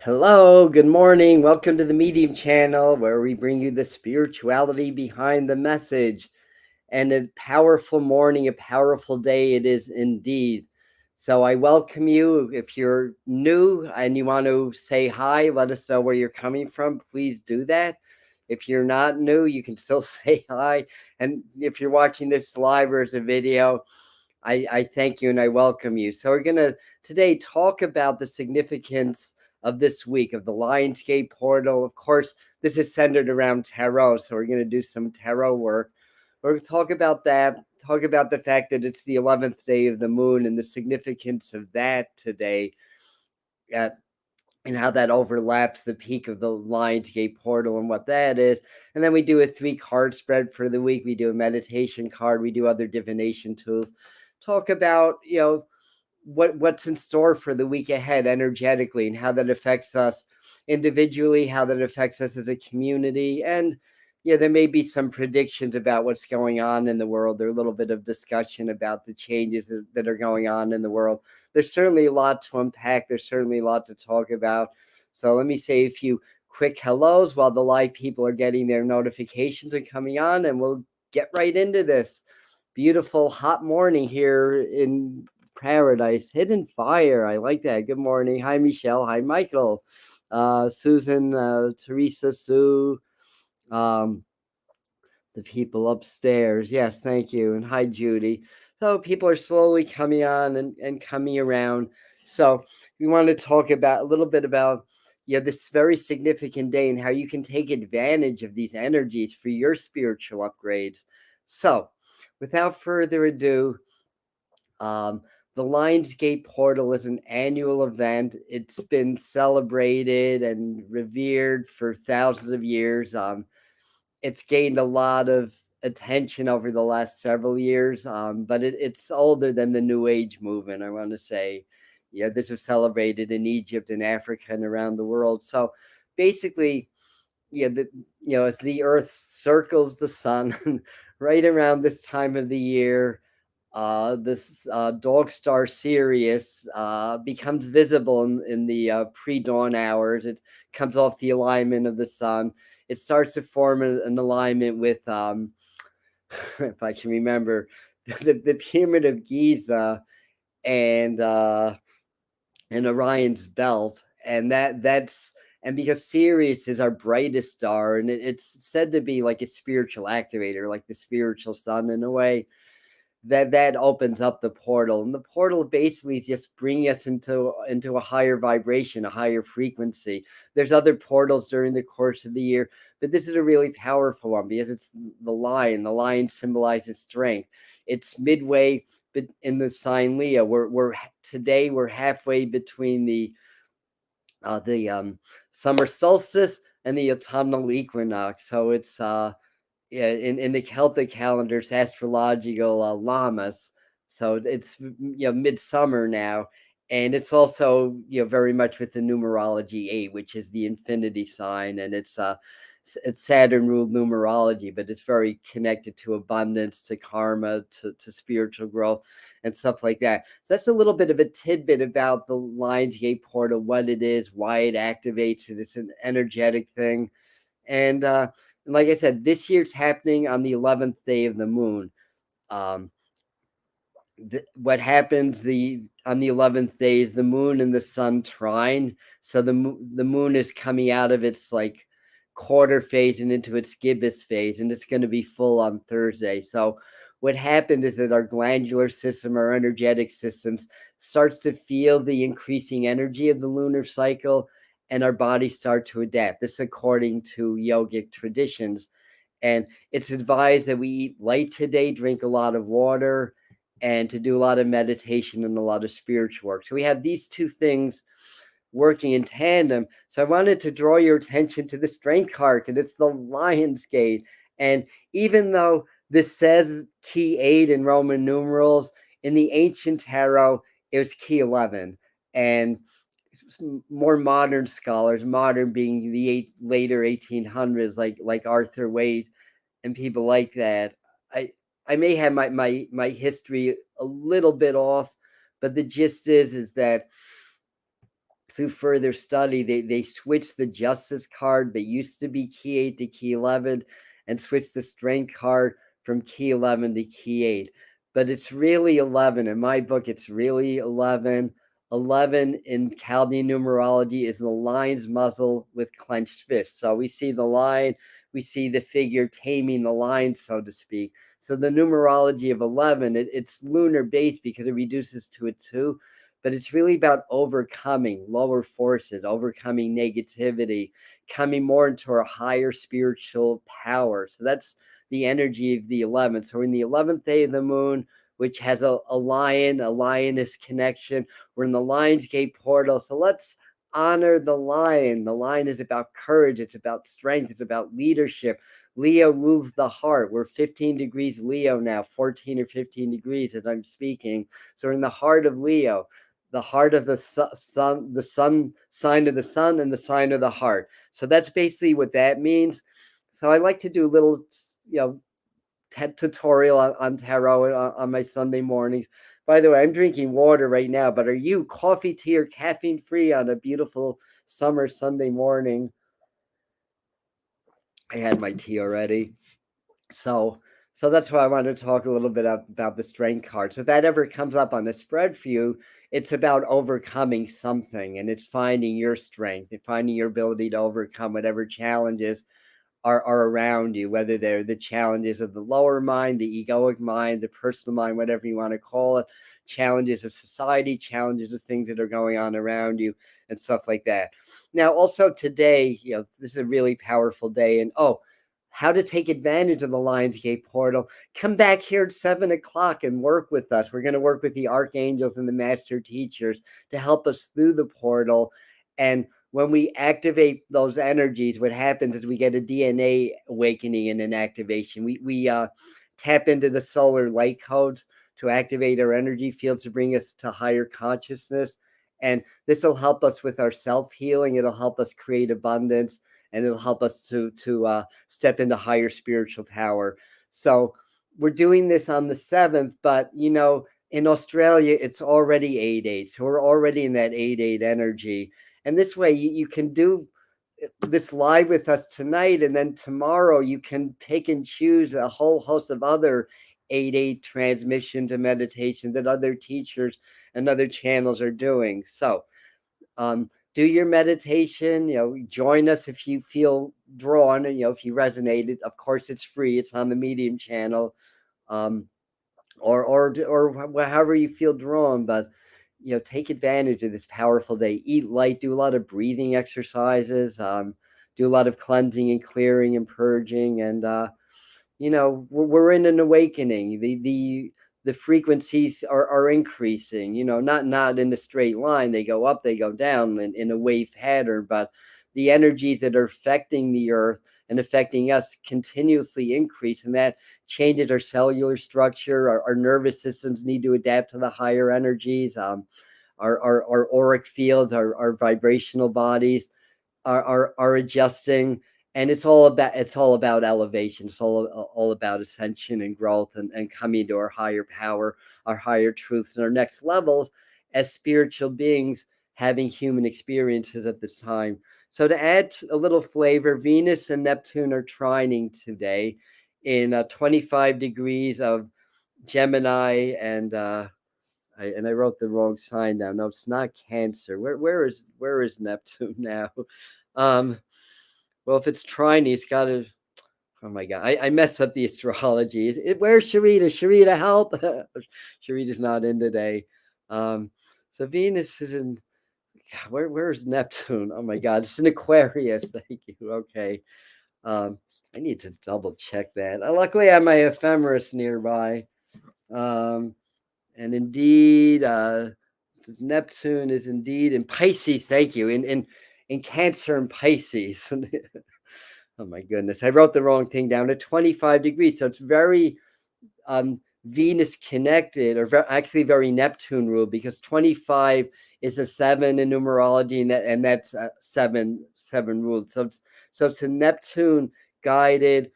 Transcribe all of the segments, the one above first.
Hello, good morning. Welcome to the Medium channel where we bring you the spirituality behind the message. And a powerful morning, a powerful day it is indeed. So I welcome you. If you're new and you want to say hi, let us know where you're coming from. Please do that. If you're not new, you can still say hi. And if you're watching this live or as a video, I thank you and I welcome you. So we're going to today talk about the significance of this week of the Lionsgate Portal. Of course, this is centered around tarot, so we're going to do some tarot work. We're going to talk about that, talk about the fact that it's the 11th day of the moon and the significance of that today, uh, and how that overlaps the peak of the Lionsgate Portal and what that is. And then we do a 3-card spread for the week. We do a meditation card. We do other divination tools. Talk about, what's in store for the week ahead energetically and how that affects us individually, how that affects us as a community. And there may be some predictions about what's going on in the world. There's a little bit of discussion about the changes that are going on in the world. There's certainly a lot to unpack. There's certainly a lot to talk about. So let me say a few quick hellos while the live people are getting their notifications and coming on, and we'll get right into this beautiful hot morning here in Paradise. Hidden Fire. I like that. Good morning. Hi, Michelle. Hi, Michael. Susan, Teresa, Sue, the people upstairs. Yes, thank you. And hi, Judy. So people are slowly coming on and coming around. So we want to talk about a little bit about this very significant day and how you can take advantage of these energies for your spiritual upgrades. So without further ado, the Lionsgate Portal is an annual event. It's been celebrated and revered for thousands of years. It's gained a lot of attention over the last several years, but it's older than the New Age movement, I want to say. This was celebrated in Egypt and Africa and around the world. So basically, as the Earth circles the sun right around this time of the year, this dog star Sirius becomes visible in the pre-dawn hours. It comes off the alignment of the sun. It starts to form an alignment with, if I can remember, the Pyramid of Giza and Orion's belt, and that's and because Sirius is our brightest star, and it's said to be like a spiritual activator, like the spiritual sun in a way that opens up the portal, and the portal basically just bring us into a higher vibration, a higher frequency. There's other portals during the course of the year, but this is a really powerful one because it's the lion symbolizes strength. It's midway in the sign Leo. We're halfway between the summer solstice and the autumnal equinox, so it's in the Celtic calendars, astrological llamas. So it's midsummer now, and it's also very much with the numerology 8, which is the infinity sign, and it's Saturn ruled numerology, but it's very connected to abundance, to karma, to spiritual growth, and stuff like that. So that's a little bit of a tidbit about the Lionsgate Portal, what it is, why it activates it. It's an energetic thing, and like I said, this year it's happening on the 11th day of the moon. Um, what happens on the 11th day is the moon and the sun trine. So the moon is coming out of its like quarter phase and into its gibbous phase, and it's going to be full on Thursday. So what happened is that our glandular system, our energetic systems, starts to feel the increasing energy of the lunar cycle, and our bodies start to adapt. This according to yogic traditions. And it's advised that we eat light today, drink a lot of water, and to do a lot of meditation and a lot of spiritual work. So we have these two things working in tandem. So I wanted to draw your attention to the strength card, because it's the Lion's Gate. And even though this says key 8 in Roman numerals, in the ancient tarot, it was key 11. And more modern scholars, modern being the later 1800s, like Arthur Waite and people like that. I may have my history a little bit off, but the gist is that through further study, they switched the Justice card. They used to be key 8 to key 11 and switched the Strength card from key 11 to key 8. But it's really 11. In my book, it's really 11. 11 in Chaldean numerology is the lion's muzzle with clenched fists. So we see the lion, we see the figure taming the lion, so to speak. So the numerology of 11, it's lunar based because it reduces to a 2, but it's really about overcoming lower forces, overcoming negativity, coming more into our higher spiritual power. So that's the energy of the 11th. So we're in the 11th day of the moon, which has a lioness connection. We're in the Lionsgate Portal. So let's honor the lion. The lion is about courage. It's about strength. It's about leadership. Leo rules the heart. We're 15 degrees Leo now, 14 or 15 degrees as I'm speaking. So we're in the heart of Leo, the heart of the sun, the sun, sign of the sun, and the sign of the heart. So that's basically what that means. So I like to do a little, tutorial on tarot on my Sunday mornings. By the way, I'm drinking water right now, but are you coffee, tea, or caffeine free on a beautiful summer Sunday morning? I had my tea already. So that's why I wanted to talk a little bit about the Strength card. So if that ever comes up on the spread for you, it's about overcoming something, and it's finding your strength and finding your ability to overcome whatever challenges are around you, whether they're the challenges of the lower mind, the egoic mind, the personal mind, whatever you want to call it, challenges of society, challenges of things that are going on around you, and stuff like that. Now, also today, this is a really powerful day, and how to take advantage of the Lionsgate Portal. Come back here at 7 o'clock and work with us. We're going to work with the archangels and the master teachers to help us through the portal. And when we activate those energies, what happens is we get a DNA awakening and an activation. We tap into the solar light codes to activate our energy fields to bring us to higher consciousness. And this will help us with our self-healing. It'll help us create abundance, and it'll help us to step into higher spiritual power. So we're doing this on the 7th, but in Australia, it's already 8/8. So we're already in that 8/8 energy. And this way you can do this live with us tonight, and then tomorrow you can pick and choose a whole host of other 8/8 transmissions and meditations that other teachers and other channels are doing. So do your meditation, join us if you feel drawn, if you resonated. Of course, it's free. It's on the Medium channel, or however you feel drawn, but take advantage of this powerful day. Eat light, do a lot of breathing exercises, do a lot of cleansing and clearing and purging, and we're in an awakening. The frequencies are increasing, not in a straight line. They go up, they go down in a wave pattern, but the energies that are affecting the earth and affecting us continuously increase, and that changes our cellular structure. Our nervous systems need to adapt to the higher energies. Our auric fields, our vibrational bodies are adjusting, and it's all about elevation. It's all about ascension and growth, and coming to our higher power, our higher truths, and our next levels as spiritual beings having human experiences at this time. So to add a little flavor, Venus and Neptune are trining today in 25 degrees of Gemini, and I wrote the wrong sign down. No, it's not Cancer. Where is Neptune now? Well, if it's trining, it's got to. Oh my God, I mess up the astrology. Where's Sharita? Sharita, help! Sharita's not in today. So Venus is in. Where's Neptune? Oh my God, it's in Aquarius. Thank you. Okay. I need to double check that. Luckily, I have my ephemeris nearby. And indeed, Neptune is indeed in Pisces. Thank you. In Cancer and Pisces. Oh my goodness, I wrote the wrong thing down. At 25 degrees, so it's very Venus connected, or actually very Neptune ruled, because 25 is a 7 in numerology, and that's 7 ruled. So it's a Neptune guided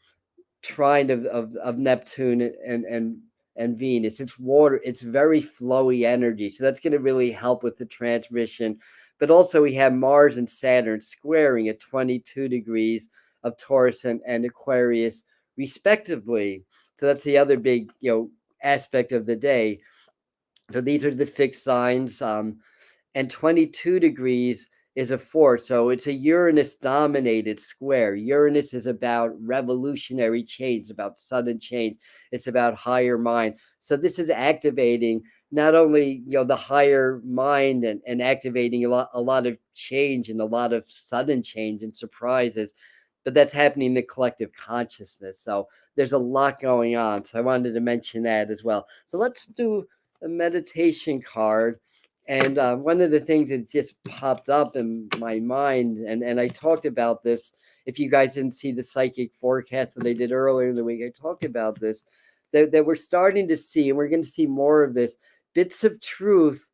trine of Neptune and Venus. It's water. It's very flowy energy. So that's going to really help with the transmission. But also we have Mars and Saturn squaring at 22 degrees of Taurus and Aquarius respectively. So that's the other big, aspect of the day. So these are the fixed signs. And 22 degrees is a 4. So it's a Uranus dominated square. Uranus is about revolutionary change, about sudden change. It's about higher mind. So this is activating not only the higher mind and activating a lot of change and a lot of sudden change and surprises, but that's happening in the collective consciousness. So there's a lot going on. So I wanted to mention that as well. So let's do a meditation card. And one of the things that just popped up in my mind, and I talked about this, if you guys didn't see the psychic forecast that I did earlier in the week, I talked about this, that we're starting to see, and we're going to see more of this, bits of truth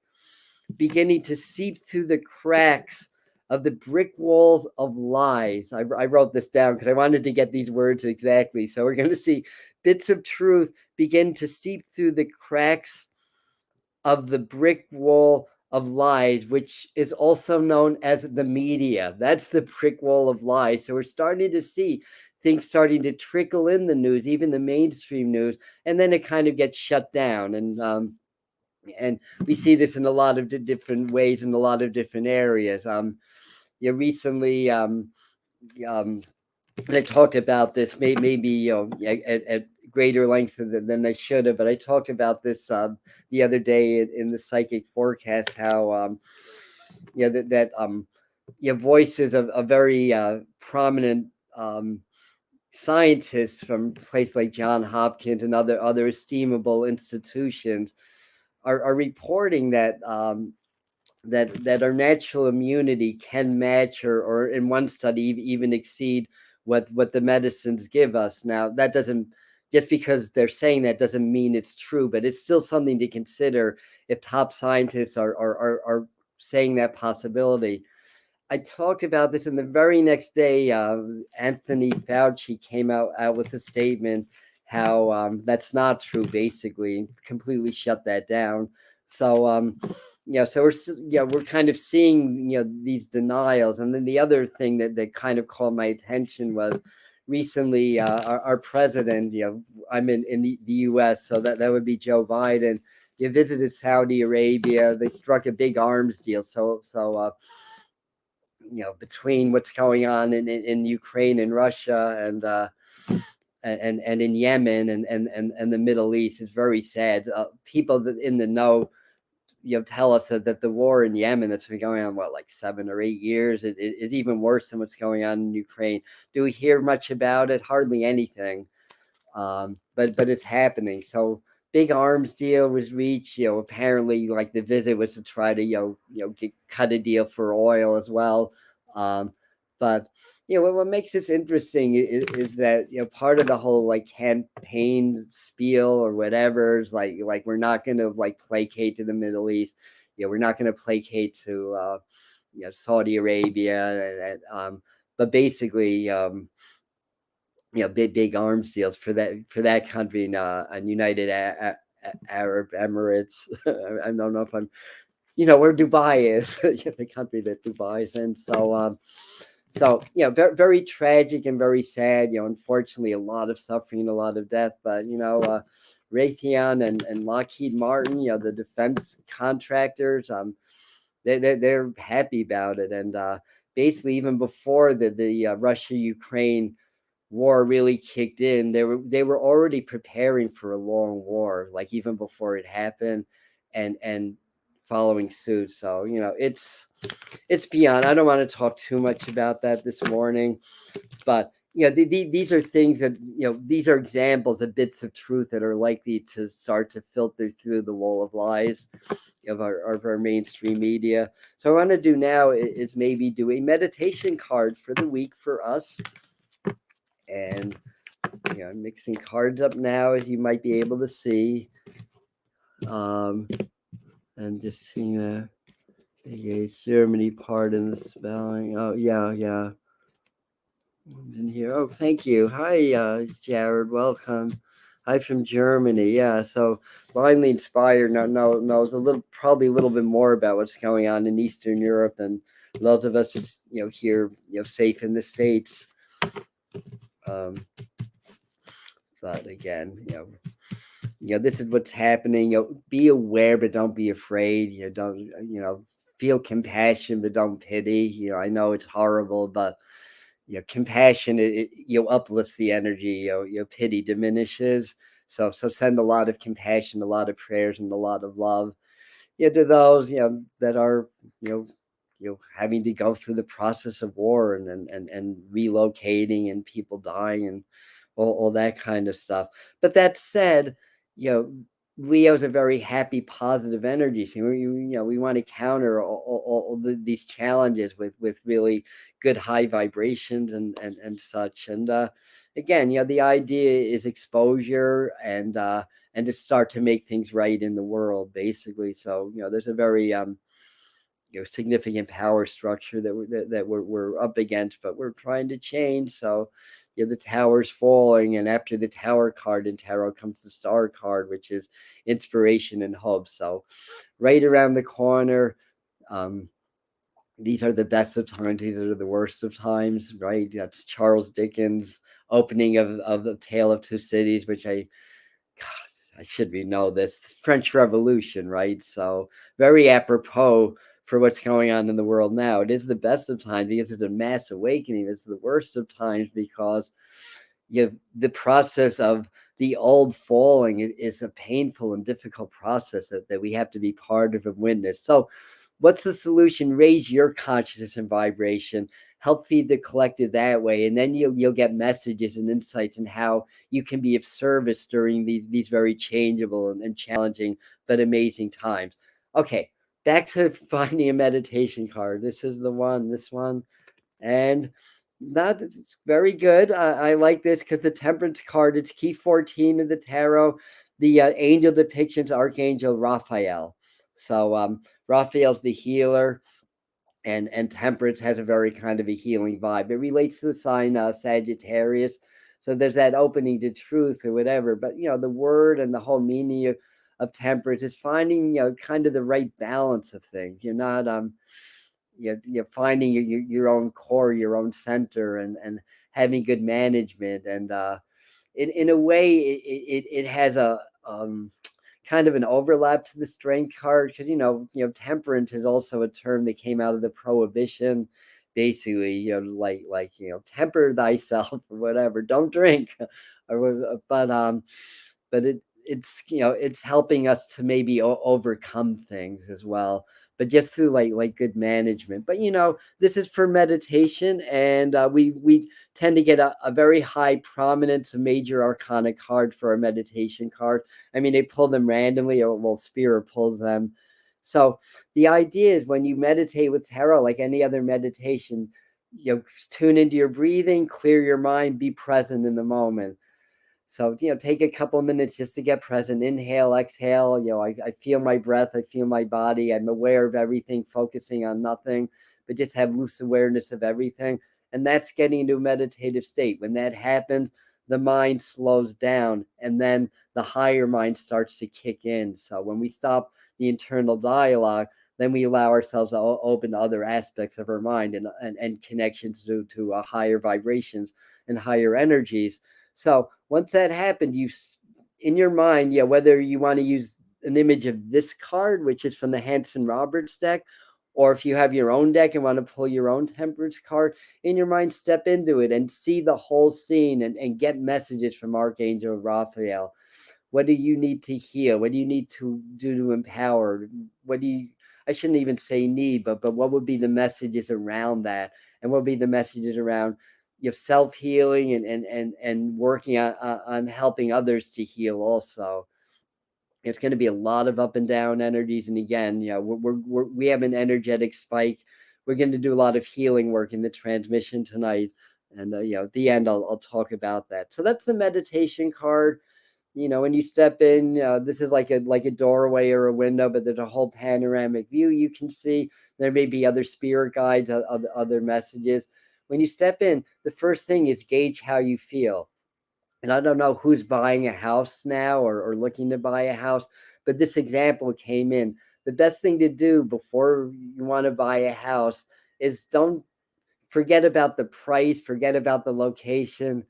beginning to seep through the cracks of the brick walls of lies. I wrote this down because I wanted to get these words exactly. So we're going to see bits of truth begin to seep through the cracks of the brick wall of lies, which is also known as the media. That's the brick wall of lies. So we're starting to see things starting to trickle in the news, even the mainstream news, and then it kind of gets shut down. And we see this in a lot of different ways in a lot of different areas. Recently, I talked about this maybe at greater length than I should have, but I talked about this the other day in the psychic forecast, how voices of a very prominent scientists from places like John Hopkins and other estimable institutions are reporting that that our natural immunity can match or in one study even exceed what the medicines give us. Now that doesn't, just because they're saying that doesn't mean it's true, but it's still something to consider if top scientists are saying that possibility. I talked about this, and the very next day, Anthony Fauci came out with a statement how that's not true, basically, completely shut that down. So, so we're kind of seeing, these denials. And then the other thing that kind of caught my attention was recently our president, I'm in the US, so that would be Joe Biden. He visited Saudi Arabia. They struck a big arms deal. So between what's going on in Ukraine and Russia and in Yemen and the Middle East is very sad. People that in the know, tell us that the war in Yemen that's been going on, like 7 or 8 years, it's even worse than what's going on in Ukraine. Do we hear much about it? Hardly anything. But it's happening. So big arms deal was reached. Apparently, like the visit was to try to cut a deal for oil as well. But what makes this interesting is that part of the whole like campaign spiel or whatever is like we're not going to like placate to the Middle East. We're not going to placate to Saudi Arabia, but basically. Big arms deals for that country and United Arab Emirates. I don't know if I'm, where Dubai is, the country that Dubai is in. So very, very tragic and very sad. Unfortunately, a lot of suffering, a lot of death. But Raytheon and Lockheed Martin, the defense contractors, they're happy about it. And basically, even before the Russia-Ukraine war really kicked in, they were already preparing for a long war, like even before it happened, and following suit. So it's beyond. I don't want to talk too much about that this morning, but these are things that these are examples of bits of truth that are likely to start to filter through the wall of lies of our mainstream media. So what I want to do now is maybe do a meditation card for the week for us. And I'm mixing cards up now, as you might be able to see. And just seeing the Germany part in the spelling. Oh yeah. In here. Oh, thank you. Hi, Jared. Welcome. Hi from Germany. Yeah, so blindly inspired knows probably a little bit more about what's going on in Eastern Europe than lots of us, here, safe in the States. Um, but again, this is what's happening. Be aware, but don't be afraid. Don't feel compassion, but don't pity. I know it's horrible, but compassion uplifts the energy. Pity diminishes. So send a lot of compassion, a lot of prayers, and a lot of love. To those that are having to go through the process of war and relocating and people dying and all that kind of stuff. But that said, you know, Leo's a very happy, positive energy. So we want to counter these challenges with really good high vibrations and such. And again, the idea is exposure and to start to make things right in the world, basically. So there's a very significant power structure that we're up against, but we're trying to change. So the tower's falling, and after the tower card in tarot comes the star card, which is inspiration and hope. So right around the corner. um these are the best of times, these are the worst of times, right? That's Charles Dickens' opening of the Tale of Two Cities, which God, I should know this. French Revolution, right? So very apropos for what's going on in the world now. It is the best of times because it's a mass awakening. It's the worst of times because the process of the old falling is a painful and difficult process that we have to be part of and witness. So what's the solution? Raise your consciousness and vibration, help feed the collective that way, and then you'll get messages and insights in how you can be of service during these very changeable and challenging but amazing times. Okay, back to finding a meditation card. This is this one. And that's very good. I like this because the Temperance card, it's key 14 of the tarot. The angel depictions Archangel Raphael. So Raphael's the healer, and Temperance has a very kind of a healing vibe. It relates to the sign Sagittarius. So there's that opening to truth or whatever. But the word and the whole meaning of Temperance is finding kind of the right balance of things. You're not you're finding your own core, your own center, and having good management. And in a way, it has a kind of an overlap to the strength card, because temperance is also a term that came out of the prohibition, basically. Like temper thyself or whatever, don't drink. But it's helping us to maybe overcome things as well, but just through like good management. But this is for meditation, and we tend to get a very high prominence, a major arcana card for our meditation card. I mean, they pull them randomly, or well, Spirit pulls them. So the idea is, when you meditate with tarot, like any other meditation, tune into your breathing, clear your mind, be present in the moment. So, take a couple of minutes just to get present. Inhale, exhale. I feel my breath. I feel my body. I'm aware of everything, focusing on nothing, but just have loose awareness of everything. And that's getting into a meditative state. When that happens, the mind slows down, and then the higher mind starts to kick in. So when we stop the internal dialogue, then we allow ourselves to open to other aspects of our mind and connections to higher vibrations and higher energies. So once that happened, in your mind, whether you want to use an image of this card, which is from the Hanson Roberts deck, or if you have your own deck and want to pull your own Temperance card, in your mind, step into it and see the whole scene and get messages from Archangel Raphael. What do you need to heal? What do you need to do to empower? I shouldn't even say need, but what would be the messages around that? And what would be the messages around self-healing and working on helping others to heal also? It's going to be a lot of up and down energies. And again, we have an energetic spike. We're going to do a lot of healing work in the transmission tonight. And, at the end, I'll talk about that. So that's the meditation card. When you step in, this is like a doorway or a window, but there's a whole panoramic view you can see. There may be other spirit guides, other messages. When you step in, the first thing is gauge how you feel. And I don't know who's buying a house now or looking to buy a house, but this example came in. The best thing to do before you want to buy a house is don't forget about the price, forget about the location.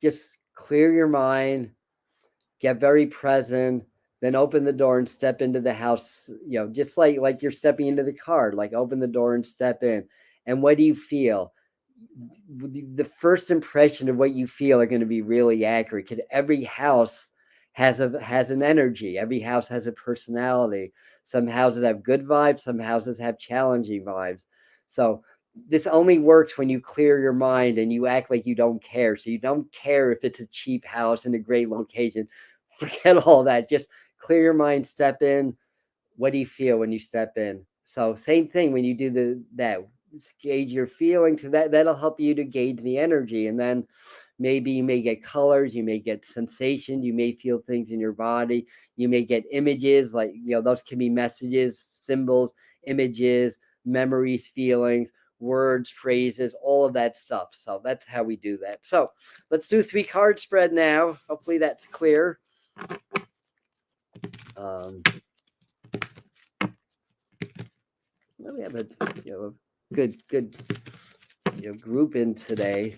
Just clear your mind, get very present, then open the door and step into the house, just like you're stepping into the car, like open the door and step in. And what do you feel? The first impression of what you feel are going to be really accurate, because every house has an energy. Every house has a personality. Some houses have good vibes, some houses have challenging vibes. So this only works when you clear your mind and you act like you don't care. So you don't care if it's a cheap house in a great location. Forget all that. Just clear your mind, step in. What do you feel when you step in? So same thing when you do that. Gauge your feelings. So that'll help you to gauge the energy. And then maybe you may get colors, you may get sensation, you may feel things in your body, you may get images, like those can be messages, symbols, images, memories, feelings, words, phrases, all of that stuff. So that's how we do that. So let's do 3 card spread now. Hopefully that's clear. We have a good group in today.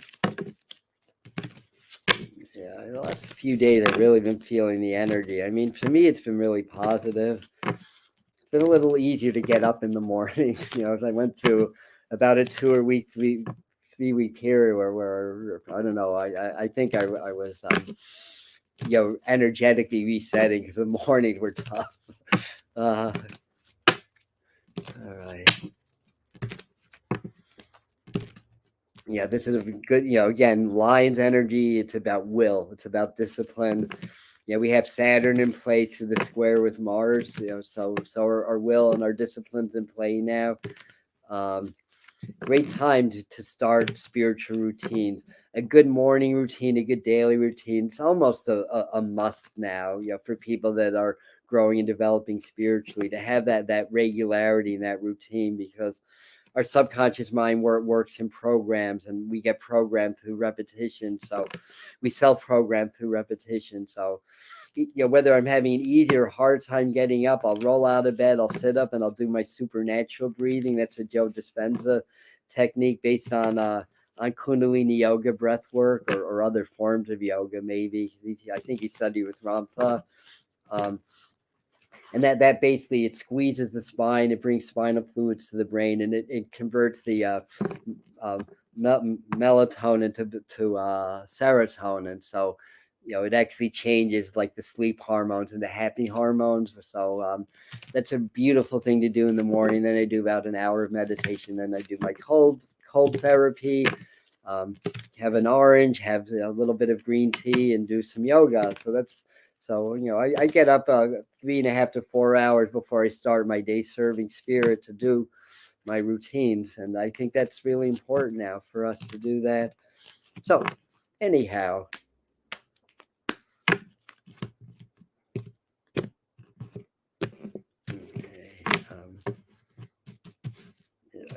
Yeah, the last few days I've really been feeling the energy. I mean, for me, it's been really positive. It's been a little easier to get up in the mornings. I went through about a 3 week period where I don't know. I think I was energetically resetting, because the mornings were tough. All right. Yeah, this is a good, again, Lion's energy. It's about will. It's about discipline. We have Saturn in play through the square with Mars. So our will and our discipline's in play now. Great time to start spiritual routines. A good morning routine, a good daily routine. It's almost a must now, for people that are growing and developing spiritually, to have that regularity and that routine, because our subconscious mind works in programs, and we get programmed through repetition. So we self-program through repetition. So whether I'm having an easy or hard time getting up, I'll roll out of bed, I'll sit up, and I'll do my supernatural breathing. That's a Joe Dispenza technique based on Kundalini yoga, breath work, or other forms of yoga. Maybe I think he studied with Ramtha. And that basically, it squeezes the spine, it brings spinal fluids to the brain, and it converts the melatonin to serotonin. So it actually changes like the sleep hormones into happy hormones. So that's a beautiful thing to do in the morning. Then I do about an hour of meditation. Then I do my cold therapy. Have an orange, have a little bit of green tea, and do some yoga. So I get up 3.5 to 4 hours before I start my day, serving spirit, to do my routines. And I think that's really important now for us to do that. So anyhow, by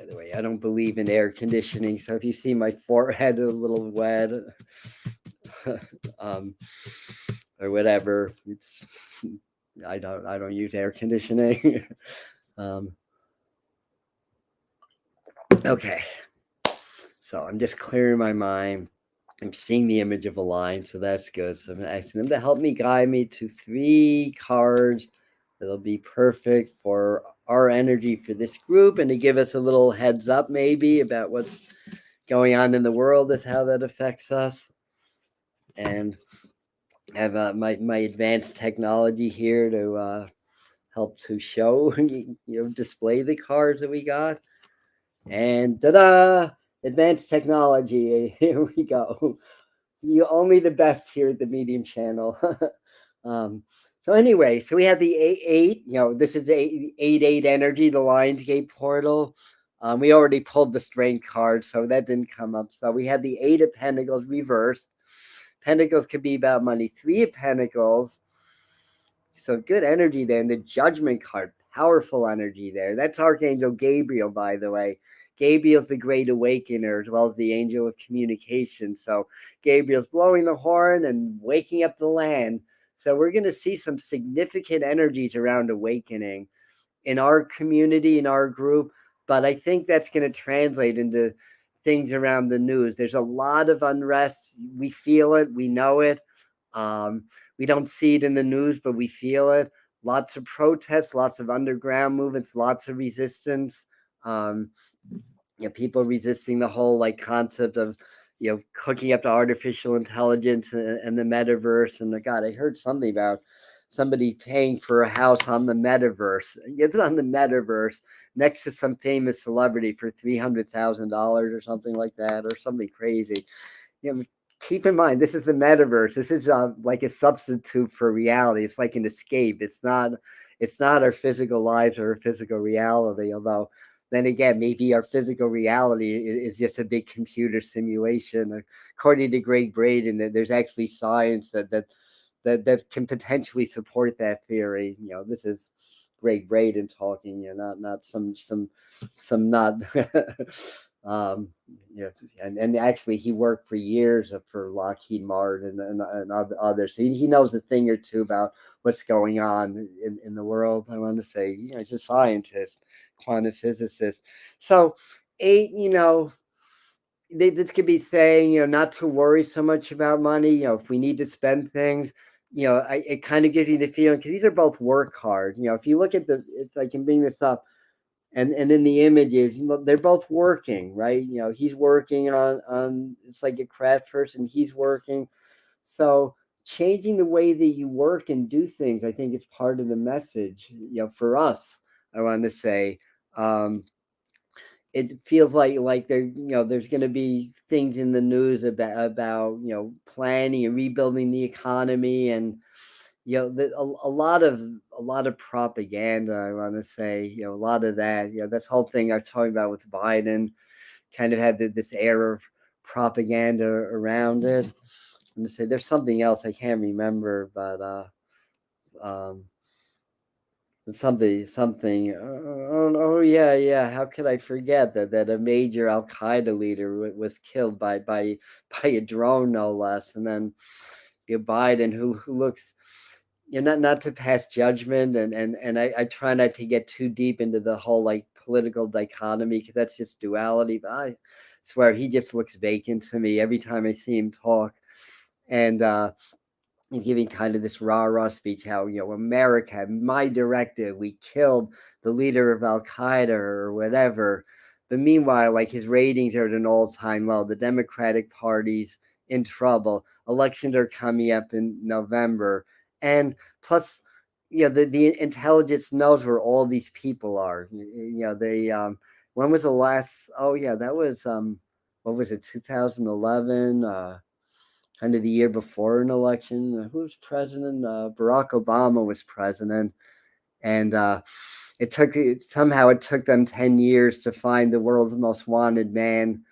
the way, I don't believe in air conditioning. So if you see my forehead a little wet, or whatever, it's I don't use air conditioning. Okay, so I'm just clearing my mind. I'm seeing the image of a lion, so that's good. So I'm asking them to help me guide me to 3 cards that'll be perfect for our energy for this group, and to give us a little heads up maybe about what's going on in the world, is how that affects us. And I have my advanced technology here to help to show, display the cards that we got. And ta-da! Advanced technology. Here we go. You only the best here at the Medium channel. So anyway, so we have the 8. This is 8 energy, the Lionsgate Portal. We already pulled the Strength card, so that didn't come up. So we have the 8 of Pentacles reversed. Pentacles could be about money. 3 of Pentacles. So good energy there. And the Judgment card, powerful energy there. That's Archangel Gabriel, by the way. Gabriel's the great awakener as well as the angel of communication. So Gabriel's blowing the horn and waking up the land. So we're going to see some significant energies around awakening in our community, in our group. But I think that's going to translate into things around the news. There's a lot of unrest. We feel it. We know it. We don't see it in the news, but we feel it. Lots of protests, lots of underground movements, lots of resistance. Um, people resisting the whole like concept of hooking up to artificial intelligence and the metaverse. And God, I heard something about somebody paying for a house on the metaverse. It's on the metaverse next to some famous celebrity for $300,000 or something like that, or something crazy. Keep in mind, this is the metaverse. This is like a substitute for reality. It's like an escape. It's not our physical lives or physical reality. Although, then again, maybe our physical reality is just a big computer simulation. According to Greg Braden, there's actually science that can potentially support that theory. This is Greg Braden talking, not some not and actually he worked for years for Lockheed Martin and others. So he knows a thing or two about what's going on in the world. I want to say, he's a scientist, quantum physicist. So this could be saying, not to worry so much about money. If we need to spend things, it kind of gives you the feeling, because these are both work hard. If you look at if I can bring this up, and in the images, they're both working, right? He's working on it's like a craft person. He's working. So changing the way that you work and do things, I think it's part of the message. For us, I want to say, it feels like there's going to be things in the news about planning and rebuilding the economy, and a lot of propaganda. I want to say, a lot of that. This whole thing I'm talking about with Biden kind of had this air of propaganda around it. I'm going to say there's something else I can't remember, but something. Oh yeah. How could I forget that a major Al Qaeda leader was killed by a drone, no less, and then Biden, who looks, not to pass judgment, and I try not to get too deep into the whole like political dichotomy, because that's just duality. But I swear he just looks vacant to me every time I see him talk, and giving kind of this rah-rah speech, how, America, my directive, we killed the leader of Al-Qaeda or whatever. But meanwhile, like, his ratings are at an all-time low. The Democratic Party's in trouble. Elections are coming up in November. And plus, the intelligence knows where all these people are. They, when was the last, that was, what was it, 2011? Kind of the year before an election. Who was president? Barack Obama was president, and it took them 10 years to find the world's most wanted man.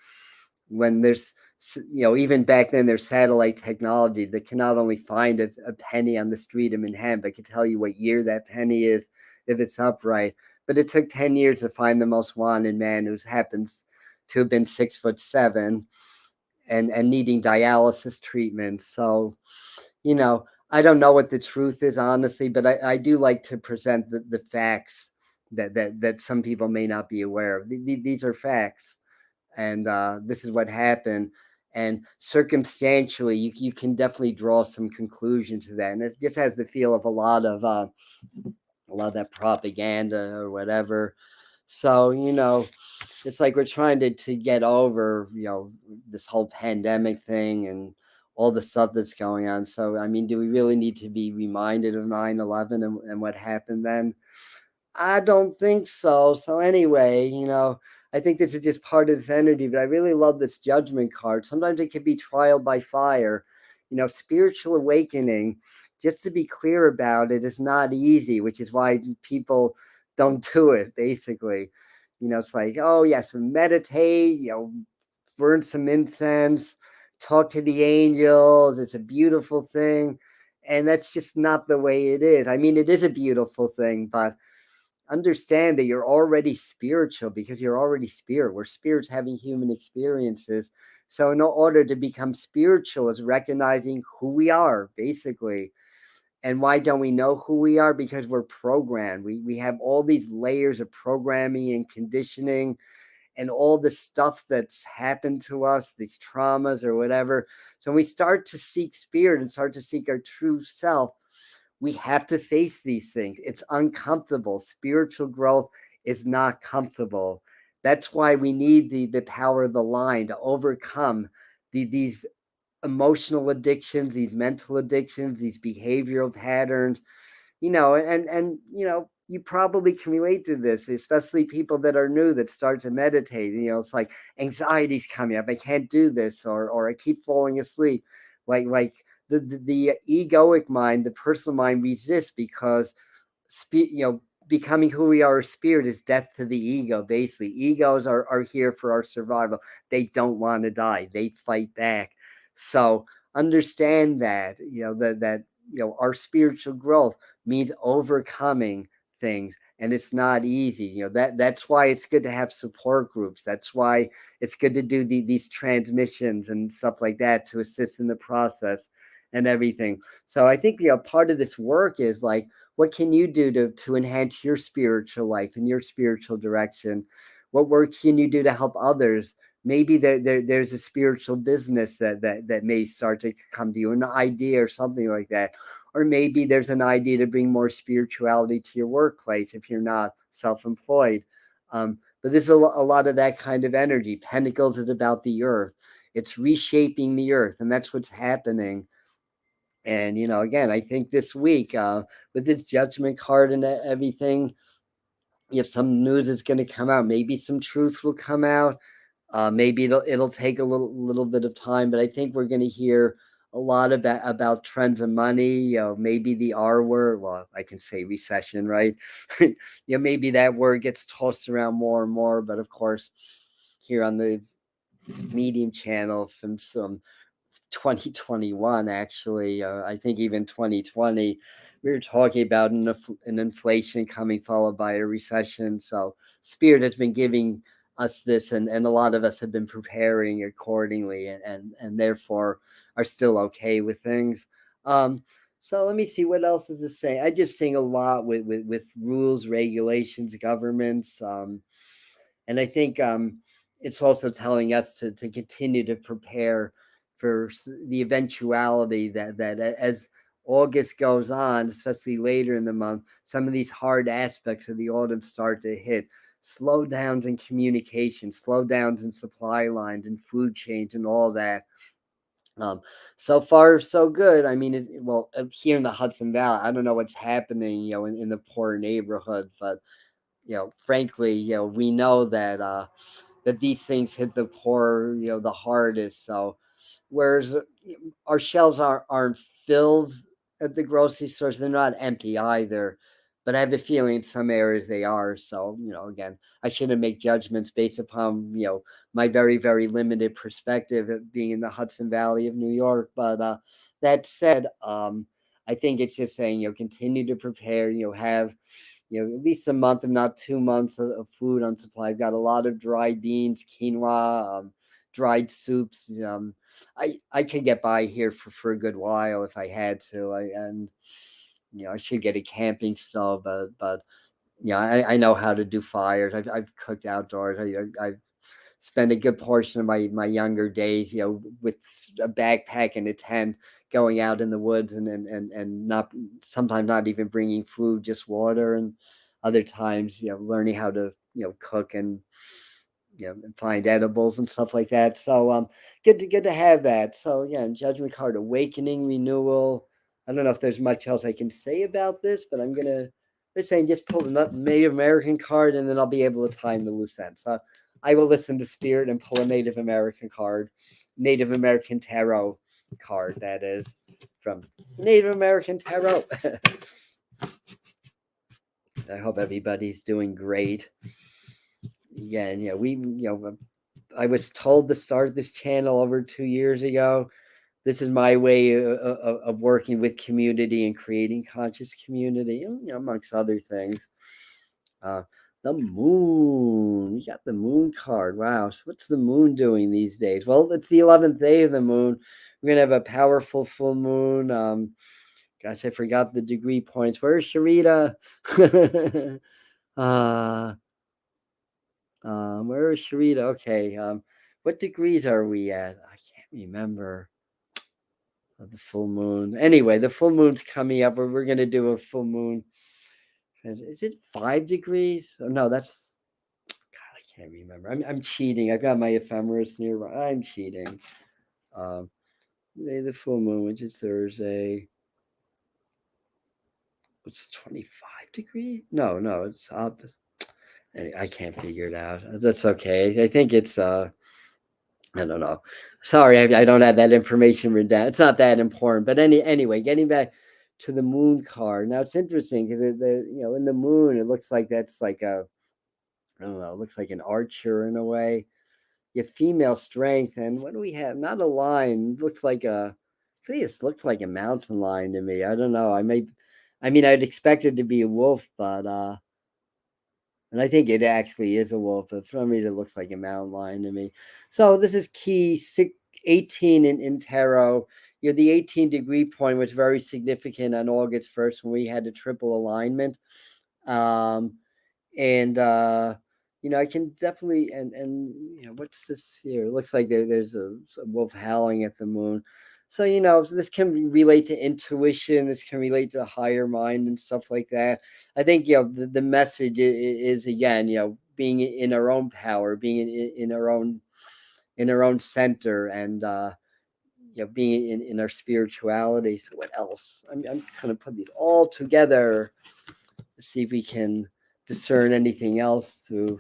When there's, even back then, there's satellite technology that can not only find a penny on the street of Manhattan, but can tell you what year that penny is if it's upright. But it took 10 years to find the most wanted man, who happens to have been 6'7" and needing dialysis treatment. So, I don't know what the truth is, honestly, but I do like to present the facts that some people may not be aware of. These are facts, and this is what happened. And circumstantially, you can definitely draw some conclusion to that. And it just has the feel of a lot of that propaganda or whatever. So, it's like we're trying to get over, this whole pandemic thing and all the stuff that's going on. So, I mean, do we really need to be reminded of 9/11 and what happened then? I don't think so. So anyway, I think this is just part of this energy, but I really love this judgment card. Sometimes it can be trial by fire. Spiritual awakening, just to be clear about it, is not easy, which is why people don't do it, basically. It's like, oh, yes, meditate, burn some incense, talk to the angels. It's a beautiful thing. And that's just not the way it is. I mean, it is a beautiful thing, but understand that you're already spiritual, because you're already spirit. We're spirits having human experiences. So in order to become spiritual is recognizing who we are, basically. And why don't we know who we are? Because we're programmed. We have all these layers of programming and conditioning and all the stuff that's happened to us, these traumas or whatever. So when we start to seek spirit and start to seek our true self, we have to face these things. It's uncomfortable. Spiritual growth is not comfortable. That's why we need the power of the line to overcome these emotional addictions, these mental addictions, these behavioral patterns, and you probably can relate to this, especially people that are new that start to meditate. It's like anxiety's coming up. I can't do this, or I keep falling asleep. Like the egoic mind, the personal mind resists, because becoming who we are as spirit is death to the ego. Basically, egos are here for our survival. They don't want to die. They fight back. So understand that, our spiritual growth means overcoming things, and it's not easy. That's why it's good to have support groups. That's why it's good to do these transmissions and stuff like that to assist in the process and everything. So I think part of this work is like, what can you do to enhance your spiritual life and your spiritual direction? What work can you do to help others? Maybe there's a spiritual business that may start to come to you, an idea or something like that. Or maybe there's an idea to bring more spirituality to your workplace if you're not self-employed. But there's a lot of that kind of energy. Pentacles is about the earth. It's reshaping the earth, and that's what's happening. And, again, I think this week, with its judgment card and everything, if some news is going to come out, maybe some truths will come out. Maybe it'll take a little bit of time, but I think we're going to hear a lot about trends of money. Maybe the R word. Well, I can say recession, right? Maybe that word gets tossed around more and more. But of course, here on the Medium channel, from some 2021, actually, I think even 2020, we were talking about an inflation coming, followed by a recession. So spirit has been giving us this, and a lot of us have been preparing accordingly, and therefore are still okay with things. So let me see, what else is it saying? I just sing a lot with rules, regulations, governments, and I think it's also telling us to continue to prepare for the eventuality that as August goes on, especially later in the month, some of these hard aspects of the autumn start to hit. Slowdowns in communication, slowdowns in supply lines and food chains and all that. So far, so good. I mean, here in the Hudson Valley, I don't know what's happening, in the poor neighborhood, but frankly, we know that these things hit the poor, the hardest. So, whereas our shelves aren't filled at the grocery stores, they're not empty either. But I have a feeling in some areas they are. So, again, I shouldn't make judgments based upon, my very, very limited perspective of being in the Hudson Valley of New York. But that said, I think it's just saying, continue to prepare, have at least a month, if not 2 months of food on supply. I've got a lot of dried beans, quinoa, dried soups. I could get by here for a good while if I had to. I should get a camping stove, but I know how to do fires. I've cooked outdoors. I've spent a good portion of my younger days, with a backpack and a tent, going out in the woods and not, sometimes not even bringing food, just water, and other times, learning how to, cook and, and find edibles and stuff like that. So good to have that. So yeah, judgment card, awakening, renewal. I don't know if there's much else I can say about this, but I'm gonna, let's say, just pull the Native American card, and then I'll be able to tie in the loose ends. So I will listen to spirit and pull a Native American card, Native American tarot card, that is, from Native American Tarot. I hope everybody's doing great. Again, I was told to start this channel over 2 years ago. This is my way of working with community and creating conscious community, amongst other things. The moon. We got the moon card. Wow. So what's the moon doing these days? Well, it's the 11th day of the moon. We're going to have a powerful full moon. Gosh, I forgot the degree points. Where's Sharita? Where is Sharita? Okay. What degrees are we at? I can't remember. The full moon. Anyway, the full moon's coming up. We're going to do a full moon. Is it 5 degrees? Oh, no, that's, God, I can't remember. I'm cheating. I've got my ephemeris nearby. I'm cheating. The full moon, which is Thursday. What's it, 25 degrees? No, it's up. I can't figure it out. That's okay. I think it's I don't know. Sorry, I don't have that information written down. It's not that important. But anyway, getting back to the moon card. Now it's interesting because in the moon, it looks like that's like I don't know, it looks like an archer in a way. You have female strength, and what do we have? Not a line. It looks like this looks like a mountain lion to me. I don't know. I'd expect it to be a wolf, but and I think it actually is a wolf, but for some reason it looks like a mountain lion to me. So this is key 18 in tarot. The 18 degree point was very significant on August 1st when we had a triple alignment. And I can definitely and what's this here? It looks like there's a wolf howling at the moon. So so this can relate to intuition. This can relate to higher mind and stuff like that. I think the message is again being in our own power, being in our own center, and being in our spirituality. So what else? I'm kind of putting it all together to see if we can discern anything else through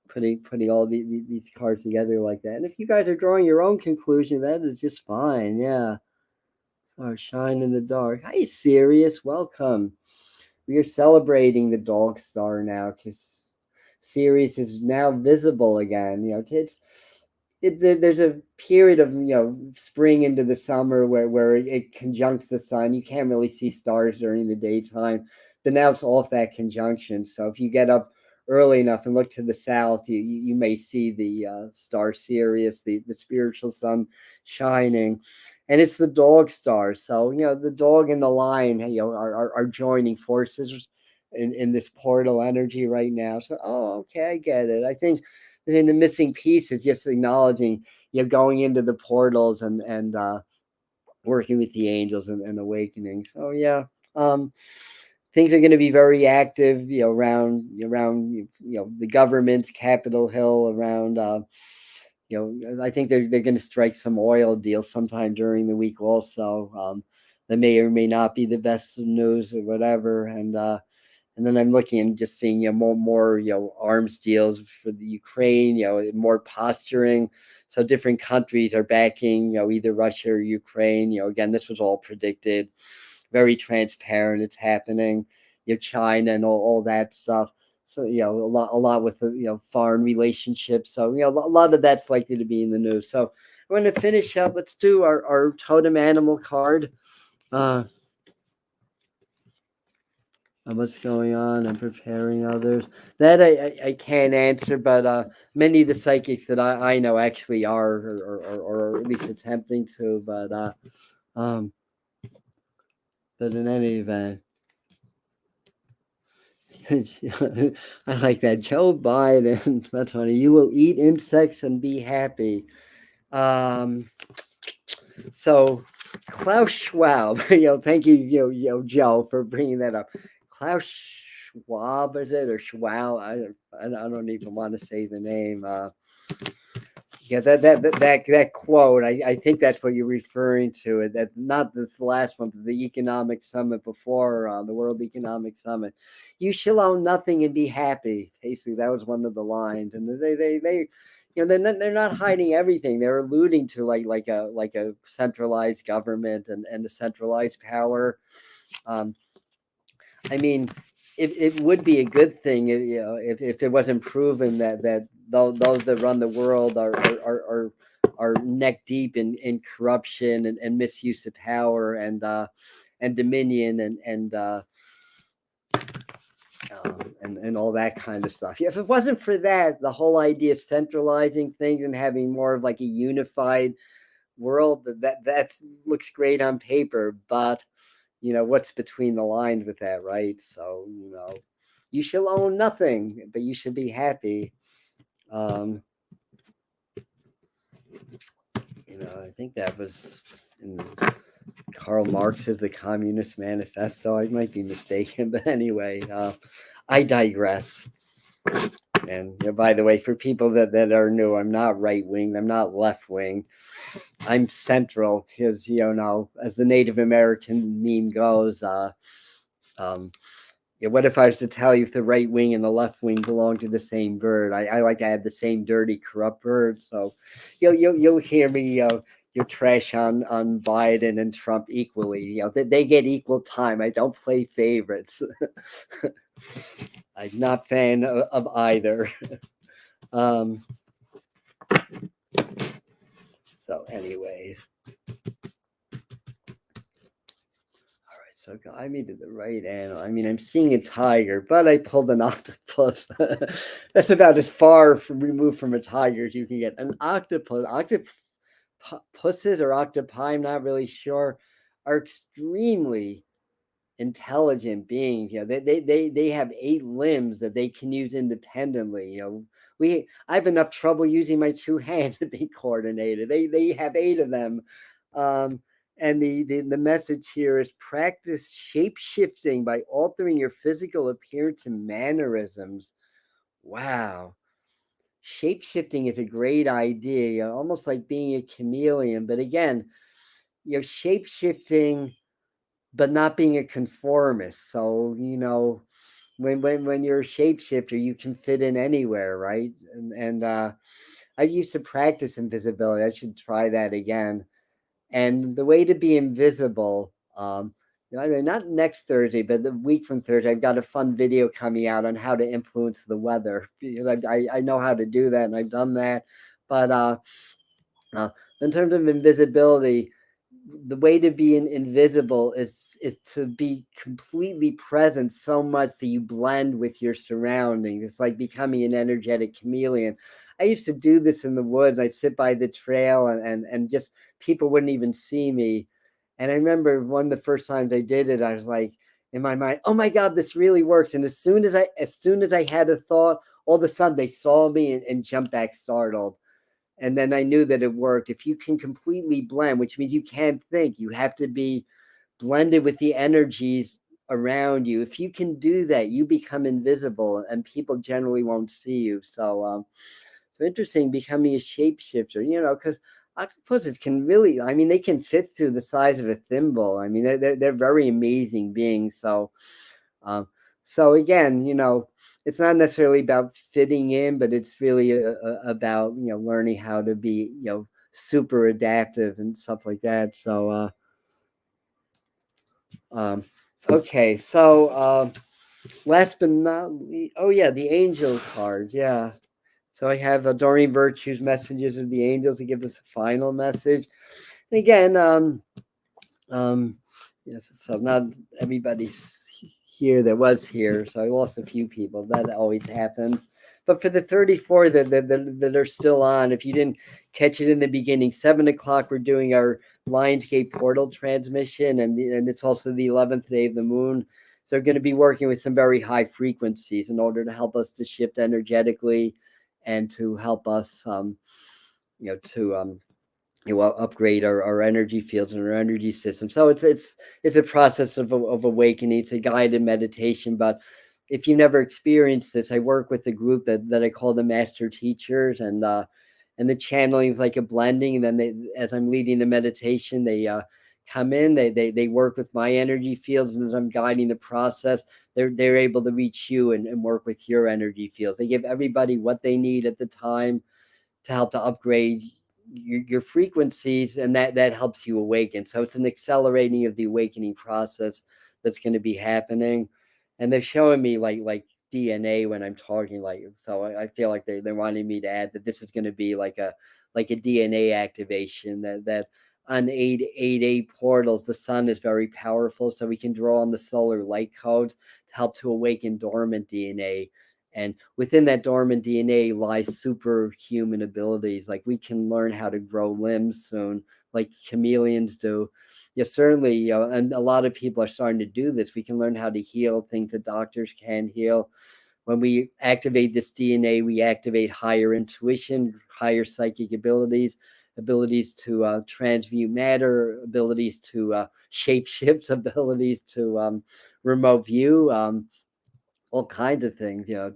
putting all these cards together like that. And if you guys are drawing your own conclusion, that is just fine. Yeah. Our shine in the dark. Hi, Sirius. Welcome. We are celebrating the dog star now because Sirius is now visible again. There's a period of spring into the summer where it conjuncts the sun. You can't really see stars during the daytime, but now it's off that conjunction. So if you get up early enough and look to the south, you may see the star Sirius, the spiritual sun shining, and it's the dog star. So the dog and the lion are joining forces in this portal energy right now. So okay, I get it. I think the missing piece is just acknowledging going into the portals and working with the angels and awakening. So yeah. Things are going to be very active, around the government, Capitol Hill, around I think they're going to strike some oil deals sometime during the week also. That may or may not be the best news or whatever, and then I'm looking and just seeing more arms deals for the Ukraine, more posturing. So different countries are backing either Russia or Ukraine. Again, this was all predicted, very transparent. It's happening. China and all that stuff. So a lot with the foreign relationships. So a lot of that's likely to be in the news. So I'm going to finish up. Let's do our totem animal card. What's going on? I'm preparing others. That I can't answer, but many of the psychics that I know actually are, or at least attempting to. But in any event, I like that. Joe Biden. That's funny. You will eat insects and be happy. So Klaus Schwab. Thank you, Joe, for bringing that up. Klaus Schwab, is it, or Schwab? I don't even want to say the name. That quote. I think that's what you're referring to. That not this last one, but the economic summit before the World Economic Summit. You shall own nothing and be happy. Basically, that was one of the lines, and they they're not hiding everything. They're alluding to like a centralized government and a centralized power. I mean, it would be a good thing if it wasn't proven that those that run the world are neck deep in corruption and misuse of power and dominion and and all that kind of stuff. Yeah, if it wasn't for that, the whole idea of centralizing things and having more of like a unified world, that looks great on paper, but what's between the lines with that, right? So you shall own nothing, but you should be happy. I think that was in Karl Marx's The Communist Manifesto. I might be mistaken, but anyway, I digress. And by the way, for people that are new, I'm not right wing, I'm not left wing, I'm central, because as the Native American meme goes, what if I was to tell you if the right wing and the left wing belong to the same bird? I like to add the same dirty, corrupt bird. So you'll hear me you trash on Biden and Trump equally. They get equal time. I don't play favorites. I'm not fan of either. So anyways. So guide me to the right animal. I mean, I'm seeing a tiger, but I pulled an octopus. That's about as far removed from a tiger as you can get. An octopus, octopuses or octopi, I'm not really sure, are extremely intelligent beings. They have 8 limbs that they can use independently. I have enough trouble using my 2 hands to be coordinated. They have 8 of them. And the message here is practice shape-shifting by altering your physical appearance and mannerisms. Wow. Shape-shifting is a great idea, almost like being a chameleon. But again, shape-shifting, but not being a conformist. So, when you're a shapeshifter, you can fit in anywhere, right? And I used to practice invisibility. I should try that again. And the way to be invisible, not next Thursday, but the week from Thursday, I've got a fun video coming out on how to influence the weather. I know how to do that, and I've done that. But in terms of invisibility, the way to be invisible is to be completely present so much that you blend with your surroundings. It's like becoming an energetic chameleon. I used to do this in the woods. I'd sit by the trail and just people wouldn't even see me. And I remember one of the first times I did it, I was like, in my mind, oh my God, this really works. And as soon as I had a thought, all of a sudden they saw me and jumped back startled. And then I knew that it worked. If you can completely blend, which means you can't think, you have to be blended with the energies around you. If you can do that, you become invisible and people generally won't see you. So interesting becoming a shapeshifter, because octopuses can really, I mean, they can fit through the size of a thimble. I mean, they're very amazing beings. So again, it's not necessarily about fitting in, but it's really about learning how to be super adaptive and stuff like that. So okay, so last but not least, oh yeah, the angel card, yeah. So I have Doreen Virtue's Messages of the Angels to give us a final message. And again, yes, so not everybody's here that was here, so I lost a few people. That always happens. But for the 34 that are still on, if you didn't catch it in the beginning, 7 o'clock we're doing our Lionsgate Portal transmission, and it's also the 11th day of the moon. So we're going to be working with some very high frequencies in order to help us to shift energetically and to help us, upgrade our energy fields and our energy system. So it's a process of awakening. It's a guided meditation. But if you never experienced this, I work with a group that I call the master teachers, and the channeling is like a blending. And then as I'm leading the meditation, they come in, they work with my energy fields, and as I'm guiding the process, they're able to reach you and work with your energy fields. They give everybody what they need at the time to help to upgrade your frequencies, and that helps you awaken. So it's an accelerating of the awakening process that's going to be happening. And they're showing me like DNA when I'm talking, so I feel like they're wanting me to add that this is going to be like a DNA activation, that on 888 portals, the sun is very powerful, so we can draw on the solar light codes help to awaken dormant DNA. And within that dormant DNA lies superhuman abilities. Like we can learn how to grow limbs soon, like chameleons do. Yeah, certainly, and a lot of people are starting to do this. We can learn how to heal things that doctors can't heal. When we activate this DNA, we activate higher intuition, higher psychic abilities, abilities to transmute matter, abilities to shape shift, abilities to remote view, all kinds of things. Well,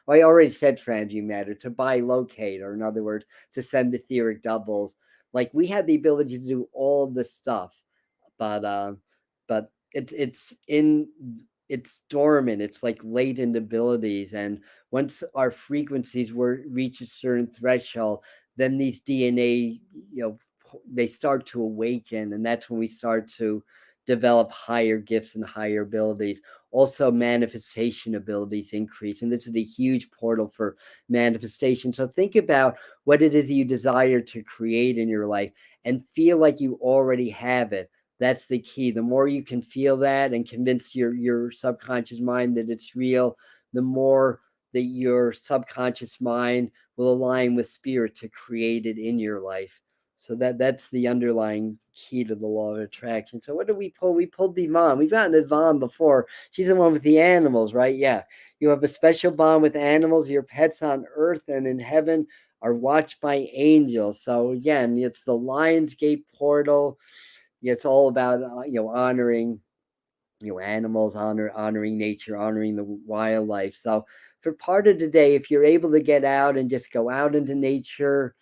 I already said transmute matter, to bilocate, or in other words, to send etheric doubles. Like we have the ability to do all this stuff, but it's dormant. It's like latent abilities, and once our frequencies reach a certain threshold, then these DNA, they start to awaken, and that's when we start to develop higher gifts and higher abilities. Also, manifestation abilities increase, and this is a huge portal for manifestation. So think about what it is you desire to create in your life and feel like you already have it. That's the key. The more you can feel that and convince your subconscious mind that it's real, the more that your subconscious mind will align with spirit to create it in your life. So that's the underlying key to the law of attraction. So what did we pull? We pulled the Yvonne. We've gotten Yvonne before. She's the one with the animals, right? Yeah. You have a special bond with animals. Your pets on earth and in heaven are watched by angels. So again, it's the Lionsgate Portal. It's all about honoring animals, honoring nature, honoring the wildlife. So for part of the day, if you're able to get out and just go out into nature,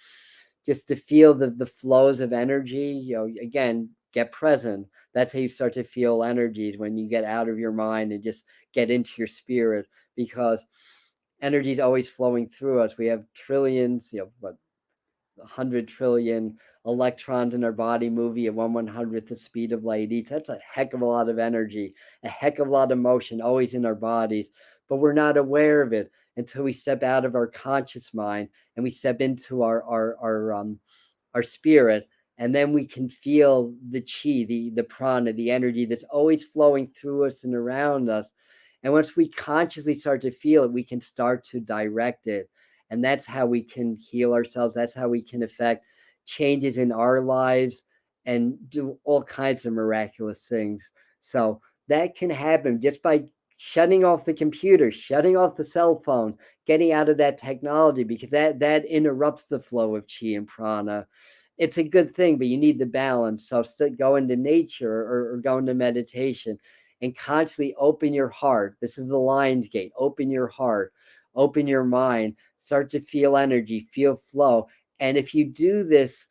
just to feel the flows of energy, again, get present. That's how you start to feel energies, when you get out of your mind and just get into your spirit, because energy is always flowing through us. We have trillions, 100 trillion electrons in our body moving at 1/100th the speed of light each. That's a heck of a lot of energy, a heck of a lot of motion always in our bodies, but we're not aware of it until we step out of our conscious mind and we step into our spirit, and then we can feel the chi, the prana, the energy that's always flowing through us and around us. And once we consciously start to feel it, we can start to direct it. And that's how we can heal ourselves. That's how we can affect changes in our lives and do all kinds of miraculous things. So that can happen just by shutting off the computer, shutting off the cell phone, getting out of that technology, because that interrupts the flow of chi and prana. It's a good thing, but you need the balance. So go into nature, or go into meditation and constantly open your heart. This is the Lion's Gate. Open your heart, open your mind, start to feel energy, feel flow. And if you do this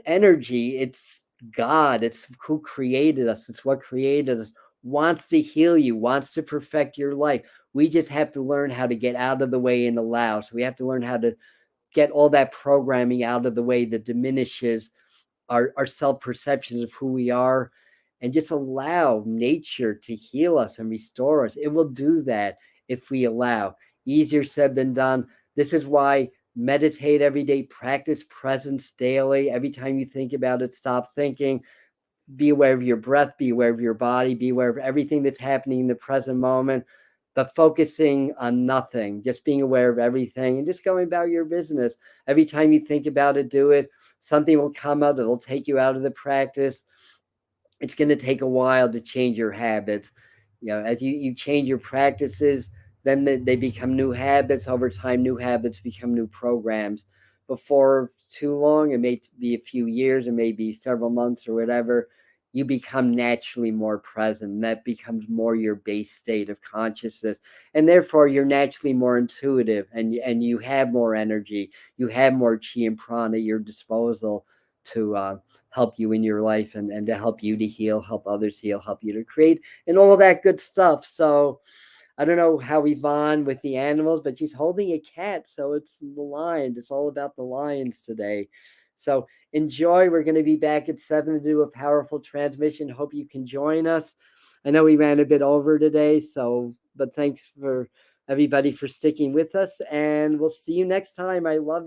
energy, it's God, it's who created us, it's what created us, wants to heal you, wants to perfect your life. We just have to learn how to get out of the way and allow. So we have to learn how to get all that programming out of the way that diminishes our self-perceptions of who we are, and just allow nature to heal us and restore us. It will do that if we allow. Easier said than done. This is why meditate every day, practice presence daily. Every time you think about it, stop thinking. Be aware of your breath, be aware of your body, be aware of everything that's happening in the present moment, but focusing on nothing, just being aware of everything and just going about your business. Every time you think about it, do it. Something will come up that will take you out of the practice. It's going to take a while to change your habits. As you change your practices, then they become new habits. Over time, new habits become new programs. Before too long, it may be a few years, it may be several months or whatever, you become naturally more present. That becomes more your base state of consciousness. And therefore, you're naturally more intuitive, and you have more energy. You have more chi and prana at your disposal to help you in your life, and to help you to heal, help others heal, help you to create, and all that good stuff. So I don't know how Yvonne with the animals, but she's holding a cat. So it's the lions. It's all about the lions today. So enjoy. We're going to be back at 7 to do a powerful transmission. Hope you can join us. I know we ran a bit over today, but thanks for everybody for sticking with us, and we'll see you next time. I love you.